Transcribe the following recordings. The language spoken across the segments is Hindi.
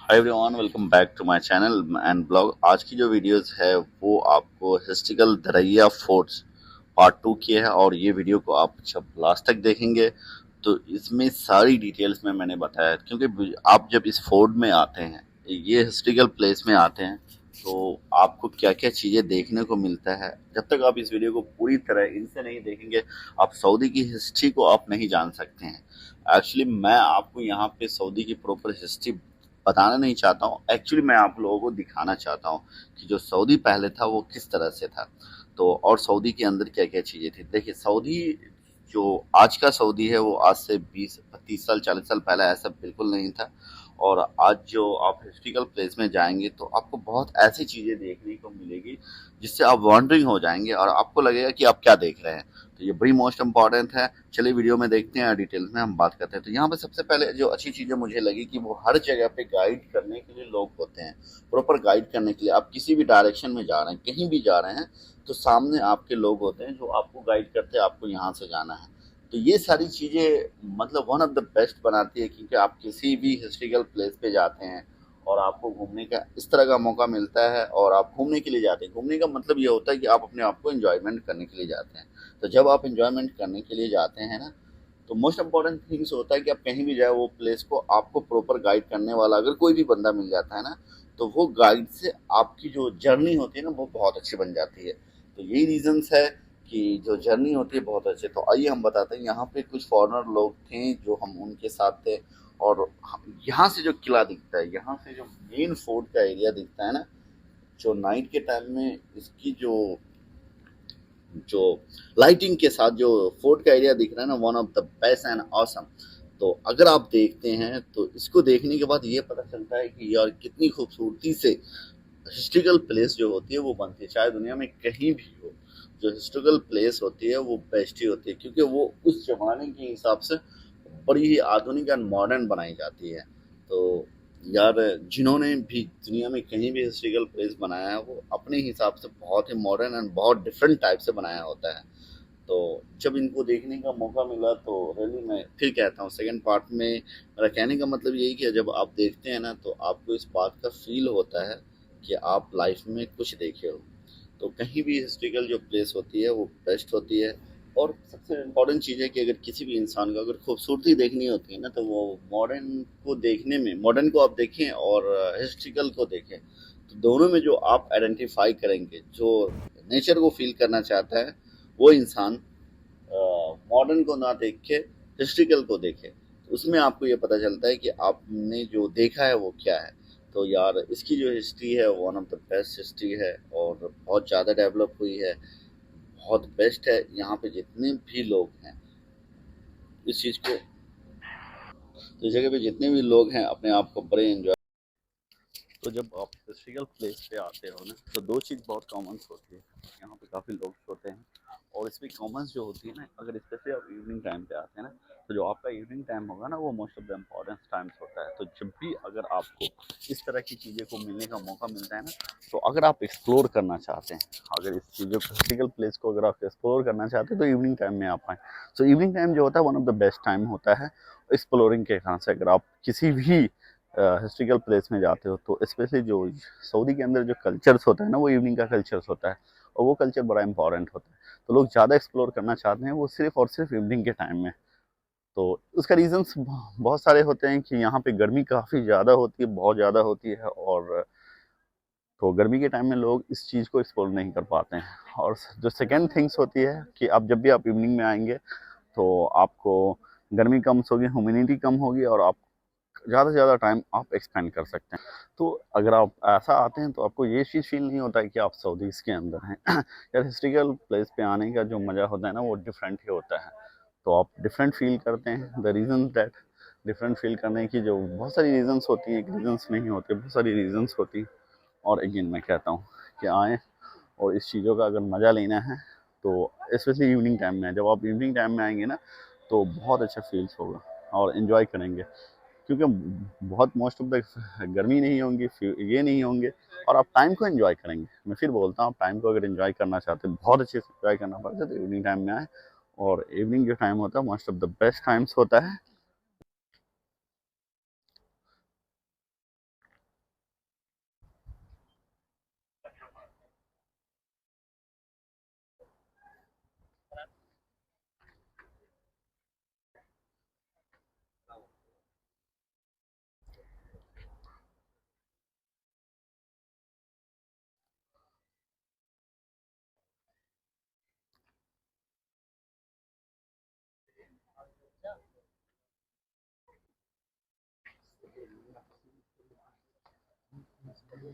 Hi everyone, welcome back to my channel and blog. आज की जो वीडियोस है वो आपको हिस्ट्रिकल धरैया फोर्ट्स पार्ट 2 की है और ये वीडियो को आप जब लास्ट तक देखेंगे तो इसमें सारी डिटेल्स में मैंने बताया है, क्योंकि आप जब इस फोर्ट में आते हैं, ये हिस्ट्रिकल प्लेस में आते हैं, तो आपको क्या क्या चीज़ें देखने को मिलता है। जब तक आप इस वीडियो को पूरी तरह इनसे नहीं देखेंगे, आप सऊदी की हिस्ट्री को आप नहीं जान सकते हैं। एक्चुअली मैं आपको यहाँ पे सऊदी की प्रॉपर हिस्ट्री बताना नहीं चाहता हूँ। एक्चुअली मैं आप लोगों को दिखाना चाहता हूँ कि जो सऊदी पहले था वो किस तरह से था, तो और सऊदी के अंदर क्या क्या चीज़ें थी। देखिए, सऊदी जो आज का सऊदी है वो आज से 20 30 साल 40 साल पहले ऐसा बिल्कुल नहीं था। और आज जो आप हिस्ट्रिकल प्लेस में जाएंगे तो आपको बहुत ऐसी चीज़ें देखने को मिलेगी जिससे आप वॉन्डरिंग हो जाएंगे और आपको लगेगा कि आप क्या देख रहे हैं। तो ये बड़ी मोस्ट इंपॉर्टेंट है। चलिए वीडियो में देखते हैं, डिटेल्स में हम बात करते हैं। तो यहाँ पे सबसे पहले जो अच्छी चीज़ें मुझे लगी कि वो हर जगह पे गाइड करने के लिए लोग होते हैं, प्रॉपर गाइड करने के लिए। आप किसी भी डायरेक्शन में जा रहे हैं, कहीं भी जा रहे हैं, तो सामने आपके लोग होते हैं जो आपको गाइड करते हैं, आपको यहाँ से जाना है। तो ये सारी चीज़ें मतलब वन ऑफ द बेस्ट बनाती है, क्योंकि आप किसी भी हिस्ट्रिकल प्लेस पे जाते हैं और आपको घूमने का इस तरह का मौका मिलता है और आप घूमने के लिए जाते हैं। घूमने का मतलब ये होता है कि आप अपने आप को एंजॉयमेंट करने के लिए जाते हैं। तो जब आप एंजॉयमेंट करने के लिए जाते हैं ना, तो मोस्ट इंपॉर्टेंट थिंग्स होता है कि आप कहीं भी जाए वो प्लेस को आपको प्रॉपर गाइड करने वाला अगर कोई भी बंदा मिल जाता है ना, तो वो गाइड से आपकी जो जर्नी होती है ना वो बहुत अच्छी बन जाती है। तो यही रीजंस है कि जो जर्नी होती है बहुत अच्छे। तो आइए हम बताते हैं, यहाँ पे कुछ फॉरेनर लोग थे जो हम उनके साथ थे। और यहाँ से जो किला दिखता है, यहाँ से जो मेन फोर्ट का एरिया दिखता है ना, जो नाइट के टाइम में इसकी जो जो लाइटिंग के साथ जो फोर्ट का एरिया दिख रहा है ना, one of the best and awesome. तो अगर आप देखते हैं तो इसको देखने के बाद ये पता चलता है कि यार कितनी खूबसूरती से हिस्ट्रिकल प्लेस जो होती है वो बनती है, चाहे दुनिया में कहीं भी हो। जो हिस्ट्रिकल प्लेस होती है वो बेस्ट ही होती है, क्योंकि वो उस जमाने के हिसाब से बड़ी ही आधुनिक एंड मॉडर्न बनाई जाती है। तो यार, जिन्होंने भी दुनिया में कहीं भी हिस्ट्रिकल प्लेस बनाया है वो अपने हिसाब से बहुत ही मॉडर्न एंड बहुत डिफरेंट टाइप से बनाया होता है। तो जब इनको देखने का मौका मिला तो रियली मैं फिर कहता हूँ सेकंड पार्ट में मेरा कहने का मतलब यही कि जब आप देखते हैं ना तो आपको इस बात का फील होता है कि आप लाइफ में कुछ देखे हो। तो कहीं भी हिस्ट्रिकल जो प्लेस होती है वो बेस्ट होती है। और सबसे इम्पोर्टेंट चीज़ है कि अगर किसी भी इंसान को अगर खूबसूरती देखनी होती है ना, तो वो मॉडर्न को देखने में, मॉडर्न को आप देखें और हिस्ट्रिकल को देखें, तो दोनों में जो आप आइडेंटिफाई करेंगे, जो नेचर को फील करना चाहता है वो इंसान मॉडर्न को ना देख के हिस्ट्रिकल को देखे, तो उसमें आपको ये पता चलता है कि आपने जो देखा है वो क्या है। तो यार, इसकी जो हिस्ट्री है one of the best history है और बहुत ज़्यादा डेवलप हुई है, बहुत बेस्ट है। यहाँ पे जितने भी लोग हैं इस चीज़ को, तो इस जगह पे जितने भी लोग हैं अपने आप को बड़े एंजॉय। तो जब आप हिस्ट्रिकल प्लेस पे आते हो ना, तो दो चीज़ बहुत कॉमन होती है। यहाँ पे काफ़ी लोग होते हैं और इसमें कॉमन्स जो होती है ना, अगर स्पेशली आप इवनिंग टाइम पे आते हैं ना, तो जो आपका इवनिंग टाइम होगा ना वो most of the important times होता है। तो जब भी अगर आपको इस तरह की चीज़ें को मिलने का मौका मिलता है ना, तो अगर आप एक्सप्लोर करना चाहते हैं, अगर इस चीज़ों हिस्ट्रिकल प्लेस को अगर आप एक्सप्लोर करना चाहते हैं, तो इवनिंग टाइम में आप आएँ। सो इवनिंग टाइम जो होता है one of the best time होता है एक्सप्लोरिंग के हिसाब से। अगर आप किसी भी हिस्ट्रिकल प्लेस में जाते हो तो स्पेशली जो सऊदी के अंदर जो कल्चर्स होता है ना वो इवनिंग का कल्चर्स होता है, और वो कल्चर बड़ा इंपॉर्टेंट होता है। तो लोग ज़्यादा एक्सप्लोर करना चाहते हैं वो सिर्फ और सिर्फ इवनिंग के टाइम में। तो उसका रीजंस बहुत सारे होते हैं कि यहाँ पे गर्मी काफ़ी ज़्यादा होती है, बहुत ज़्यादा होती है, और तो गर्मी के टाइम में लोग इस चीज़ को एक्सप्लोर नहीं कर पाते हैं। और जो सेकेंड थिंग्स होती है कि आप जब भी आप इवनिंग में आएंगे तो आपको गर्मी कम होगी, ह्यूमिडिटी कम होगी, और आप ज़्यादा से ज़्यादा टाइम आप एक्सपेंड कर सकते हैं। तो अगर आप ऐसा आते हैं तो आपको ये चीज़ फील नहीं होता है कि आप सऊदीज़ के अंदर हैं। यार, हिस्ट्रिकल प्लेस पे आने का जो मज़ा होता है ना वो डिफरेंट ही होता है। तो आप डिफरेंट फील करते हैं। The reason that different feel करने की जो बहुत सारी रीज़न्स होती हैं, एक रीज़न्स नहीं होते, बहुत सारी रीज़न्स होती हैं। और अगेन मैं कहता हूँ कि आएँ और इस चीज़ों का अगर मज़ा लेना है तो स्पेशली इवनिंग टाइम में, जब आप इवनिंग टाइम में आएंगे ना तो बहुत अच्छा फील्स होगा और इन्जॉय करेंगे, क्योंकि बहुत मोस्ट ऑफ द गर्मी नहीं होंगी, ये नहीं होंगे, और आप टाइम को एंजॉय करेंगे। मैं फिर बोलता हूँ, आप टाइम को अगर एंजॉय करना चाहते हैं, बहुत अच्छे से एंजॉय करना पड़ता है, तो इवनिंग टाइम में आए। और इवनिंग जो टाइम होता है most of the best times होता है। तो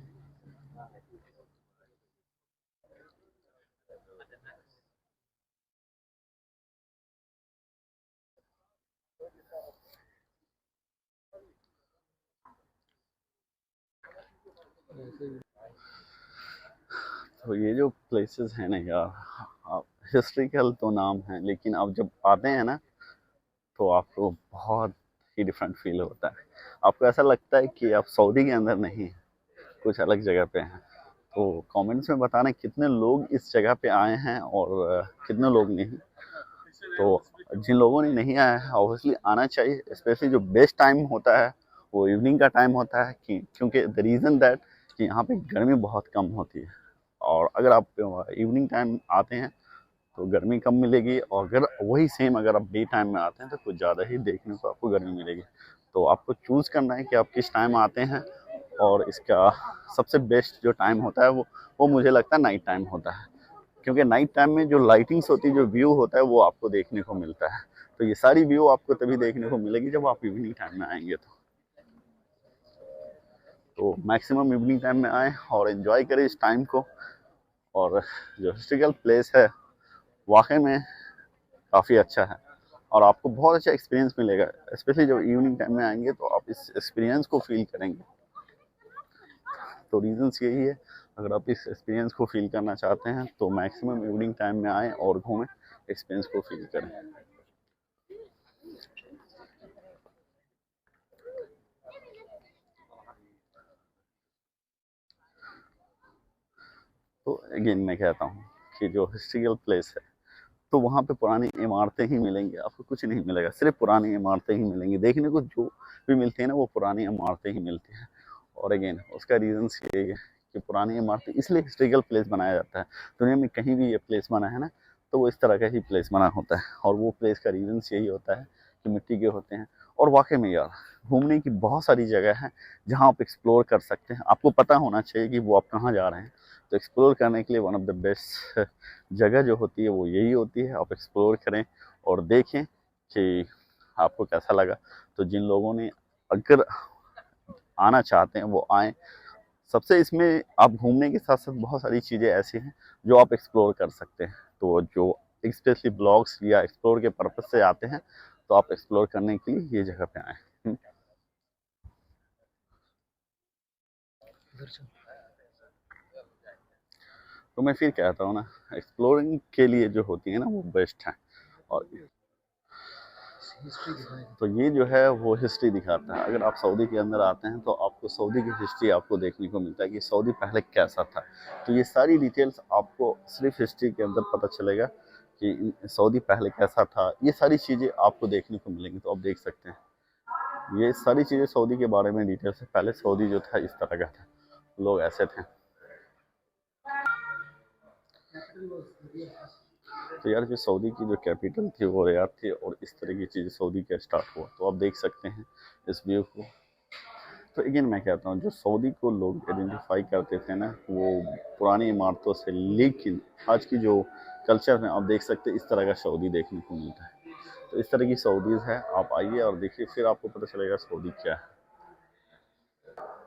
ये जो प्लेसेस हैं ना यार, आप हिस्ट्रिकल तो नाम है, लेकिन अब जब आते हैं ना तो आपको बहुत ही डिफरेंट फील होता है। आपको ऐसा लगता है कि आप सऊदी के अंदर नहीं, कुछ अलग जगह पे हैं। तो कमेंट्स में बताना कितने लोग इस जगह पे आए हैं और कितने लोग नहीं। तो जिन लोगों ने नहीं आया है ऑब्वियसली आना चाहिए। स्पेशली जो बेस्ट टाइम होता है वो इवनिंग का टाइम होता है, कि क्योंकि द रीज़न दैट कि यहाँ पे गर्मी बहुत कम होती है। और अगर आप इवनिंग टाइम आते हैं तो गर्मी कम मिलेगी, और अगर वही सेम अगर आप डे टाइम में आते हैं तो कुछ ज़्यादा ही देखने को आपको गर्मी मिलेगी। तो आपको चूज़ करना है कि आप किस टाइम आते हैं। और इसका सबसे बेस्ट जो टाइम होता है वो मुझे लगता है नाइट टाइम होता है, क्योंकि नाइट टाइम में जो लाइटिंग्स होती है, जो व्यू होता है वो आपको देखने को मिलता है। तो ये सारी व्यू आपको तभी देखने को मिलेगी जब आप इवनिंग टाइम में आएंगे। तो मैक्सिमम इवनिंग टाइम में आएँ और एंजॉय करें इस टाइम को। और जो हिस्ट्रिकल प्लेस है वाकई में काफ़ी अच्छा है, और आपको बहुत अच्छा एक्सपीरियंस मिलेगा। स्पेशली जब इवनिंग टाइम में आएंगे तो आप इस एक्सपीरियंस को फील करेंगे। तो रीजंस यही है, अगर आप इस एक्सपीरियंस को फील करना चाहते हैं तो मैक्सिमम इवनिंग टाइम में आएँ और घूमें, एक्सपीरियंस को फील करें। तो अगेन मैं कहता हूँ कि जो हिस्ट्रिकल प्लेस है तो वहाँ पे पुरानी इमारतें ही मिलेंगी, आपको कुछ नहीं मिलेगा, सिर्फ पुरानी इमारतें ही मिलेंगी देखने को। जो भी मिलती है ना वो पुरानी इमारतें ही मिलती हैं। और अगेन उसका रीज़न यही है कि पुरानी इमारतें इसलिए हिस्ट्रिकल प्लेस बनाया जाता है। दुनिया में कहीं भी ये प्लेस बना है ना तो वो इस तरह का ही प्लेस बना होता है, और वो प्लेस का रीज़न यही होता है कि मिट्टी के होते हैं। और वाकई में यार घूमने की बहुत सारी जगह है जहाँ आप एक्सप्लोर कर सकते हैं। आपको पता होना चाहिए कि वो आप कहाँ जा रहे हैं। तो एक्सप्लोर करने के लिए वन ऑफ द बेस्ट जगह जो होती है वो यही होती है। आप एक्सप्लोर करें और देखें कि आपको कैसा लगा। तो जिन लोगों ने अगर आना चाहते हैं वो आएँ। सबसे इसमें आप घूमने के साथ-साथ बहुत सारी चीज़ें ऐसी हैं जो आप एक्सप्लोर कर सकते हैं। तो जो स्पेशली ब्लॉग्स या एक्सप्लोर के पर्पज़ से आते हैं, तो आप एक्सप्लोर करने के लिए ये जगह पे आएँ। हुँ। तो मैं फिर कहता हूँ ना, एक्सप्लोरिंग के लिए जो होती है ना वो बेस्ट है। और तो ये जो है वो हिस्ट्री दिखाता है। अगर आप सऊदी के अंदर आते हैं तो आपको सऊदी की हिस्ट्री आपको देखने को मिलता है कि सऊदी पहले कैसा था। तो ये सारी डिटेल्स आपको सिर्फ हिस्ट्री के अंदर पता चलेगा कि सऊदी पहले कैसा था। ये सारी चीज़ें आपको देखने को मिलेंगी, तो आप देख सकते हैं ये सारी चीज़ें सऊदी के बारे में डिटेल्स है। पहले सऊदी जो था इस तरह का था, लोग ऐसे थे। तो यार जो सऊदी की जो कैपिटल थी वो रियाद थी, और इस तरह की चीज़ें सऊदी का स्टार्ट हुआ। तो आप देख सकते हैं इस व्यू को। तो अगेन मैं कहता हूँ जो सऊदी को लोग आइडेंटिफाई करते थे ना वो पुरानी इमारतों से, लेकिन आज की जो कल्चर में आप देख सकते हैं इस तरह का सऊदी देखने को मिलता है। तो इस तरह की सऊदीज़ है, आप आइए और देखिए, फिर आपको पता चलेगा सऊदी क्या है।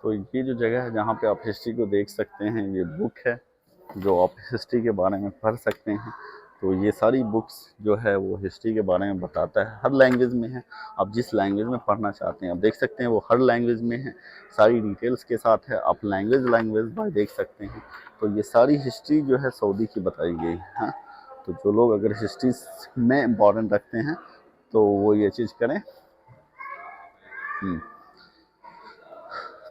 तो ये जो जगह है जहाँ पे आप हिस्ट्री को देख सकते हैं, ये बुक है जो आप हिस्ट्री के बारे में पढ़ सकते हैं। तो ये सारी बुक्स जो है वो हिस्ट्री के बारे में बताता है, हर लैंग्वेज में है। आप जिस लैंग्वेज में पढ़ना चाहते हैं आप देख सकते हैं, वो हर लैंग्वेज में है, सारी डिटेल्स के साथ है। आप लैंग्वेज बाय देख सकते हैं। तो ये सारी हिस्ट्री जो है सऊदी की बताई गई है। हाँ, तो जो लोग अगर हिस्ट्री में इम्पोर्टेंट रखते हैं तो वो ये चीज़ करें।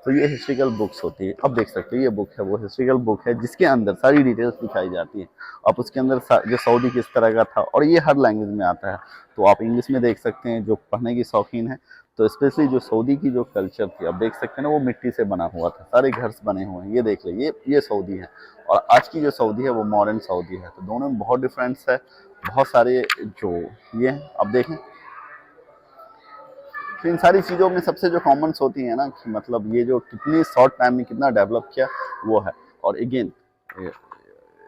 तो ये हिस्ट्रिकल बुक्स होती है। अब देख सकते हैं ये बुक है, वो हिस्ट्रिकल बुक है जिसके अंदर सारी डिटेल्स दिखाई जाती है। आप उसके अंदर जो सऊदी किस तरह का था, और ये हर लैंग्वेज में आता है। तो आप इंग्लिश में देख सकते हैं जो पढ़ने की शौकीन है। तो स्पेशली जो सऊदी की जो कल्चर थी आप देख सकते हैं ना, वो मिट्टी से बना हुआ था, सारे घर बने हुए हैं। ये देख ले, ये सऊदी है, और आज की जो सऊदी है वो मॉडर्न सऊदी है। तो दोनों में बहुत डिफरेंस है। बहुत सारे जो ये हैं अब देखें। तो इन सारी चीज़ों में सबसे जो कॉमन्स होती है ना कि मतलब ये जो कितनी शॉर्ट टाइम में कितना डेवलप किया वो है। और अगेन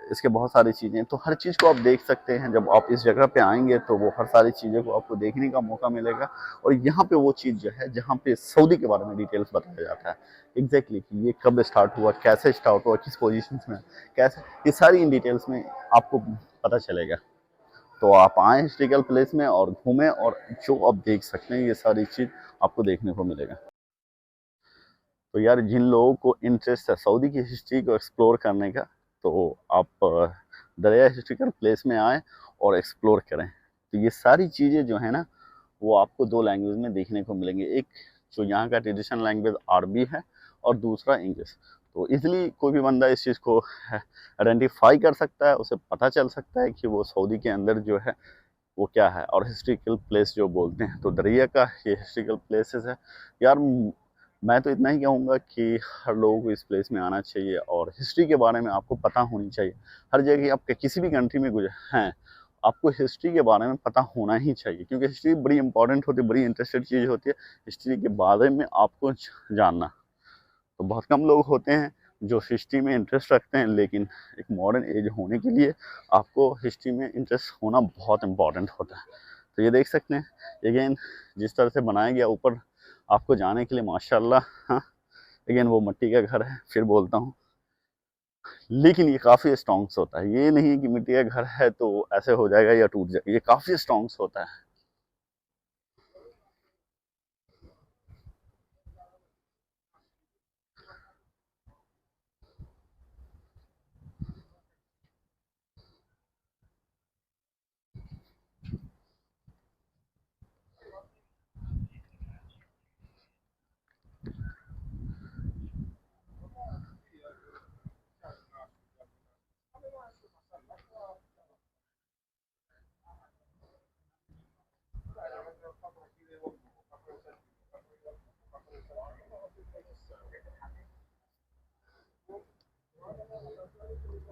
इसके बहुत सारी चीज़ें, तो हर चीज़ को आप देख सकते हैं। जब आप इस जगह पे आएंगे तो वो हर सारी चीज़ों को आपको देखने का मौका मिलेगा। और यहाँ पे वो चीज़ जो है जहाँ पे सऊदी के बारे में डिटेल्स बताया जाता है एग्जैक्टली कि ये कब स्टार्ट हुआ, कैसे स्टार्ट हुआ, किस पोजीशन में, कैसे, ये सारी इन डिटेल्स में आपको पता चलेगा। तो आप आए हिस्ट्रिकल प्लेस में और घूमें, और जो आप देख सकते हैं ये सारी चीज़ आपको देखने को मिलेगा। तो यार जिन लोगों को इंटरेस्ट है सऊदी की हिस्ट्री को एक्सप्लोर करने का, तो आप दरिया हिस्ट्रिकल प्लेस में आए और एक्सप्लोर करें। तो ये सारी चीज़ें जो है ना वो आपको दो लैंग्वेज में देखने को मिलेंगे। एक जो यहाँ का ट्रेडिशनल लैंग्वेज अरबी है और दूसरा इंग्लिश। तो इजीली कोई भी बंदा इस चीज़ को आइडेंटिफाई कर सकता है, उसे पता चल सकता है कि वो सऊदी के अंदर जो है वो क्या है। और हिस्ट्रिकल प्लेस जो बोलते हैं तो दरिया का ये हिस्ट्रिकल प्लेसेस है। यार मैं तो इतना ही कहूँगा कि हर लोगों को इस प्लेस में आना चाहिए और हिस्ट्री के बारे में आपको पता होनी चाहिए। हर जगह आप किसी भी कंट्री में गुजर हैं, आपको हिस्ट्री के बारे में पता होना ही चाहिए, क्योंकि हिस्ट्री बड़ी इंपॉर्टेंट होती है, बड़ी इंटरेस्टेड चीज़ होती है हिस्ट्री के बारे में आपको जानना। तो बहुत कम लोग होते हैं जो हिस्ट्री में इंटरेस्ट रखते हैं, लेकिन एक मॉडर्न एज होने के लिए आपको हिस्ट्री में इंटरेस्ट होना बहुत इंपॉर्टेंट होता है। तो ये देख सकते हैं अगेन जिस तरह से बनाया गया ऊपर आपको जाने के लिए माशाल्लाह। हाँ, अगेन वो मिट्टी का घर है, फिर बोलता हूँ, लेकिन ये काफ़ी स्ट्रॉन्ग्स होता है। ये नहीं कि मिट्टी का घर है तो ऐसे हो जाएगा या टूट जाएगा, ये काफ़ी स्ट्रॉन्ग्स होता है।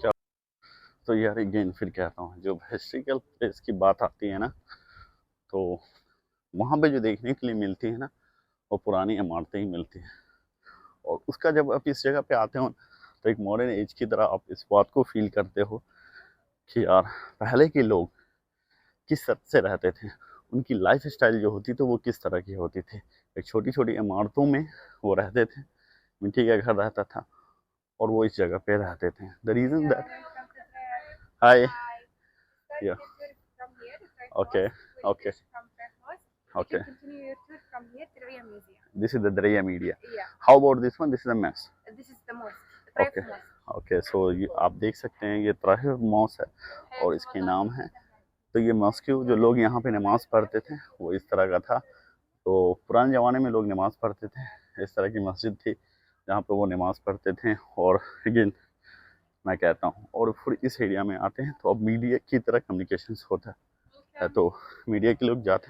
क्या, तो यार अगेन फिर कहता हूँ, जब हिस्ट्रिकल प्लेस की बात आती है ना, तो वहाँ पे जो देखने के लिए मिलती है ना वो पुरानी इमारतें ही मिलती हैं। और उसका जब आप इस जगह पे आते हो तो एक मॉडर्न एज की तरह आप इस बात को फील करते हो कि यार पहले के लोग किस तरह से रहते थे, उनकी लाइफ स्टाइल जो होती थी वो किस तरह की होती थी। एक छोटी छोटी इमारतों में वो रहते थे, मिट्टी का घर रहता था और वो इस जगह पे रहते थे। द रीजन दैट, हाय, या, okay, okay, okay, this is the Daraya media. How about this one? This is a mess. Okay, okay, so ये आप देख सकते हैं ये तराह मॉस है और इसके नाम है। तो ये मॉस्क जो लोग यहाँ पे नमाज पढ़ते थे वो इस तरह का था। तो पुराने ज़माने में लोग नमाज़ पढ़ते थे, इस तरह की मस्जिद थी जहाँ पे वो नमाज़ पढ़ते थे। और अगेन मैं कहता हूँ, और फिर इस एरिया में आते हैं तो अब मीडिया की तरह कम्युनिकेशन होता है, तो मीडिया के लोग जाते हैं।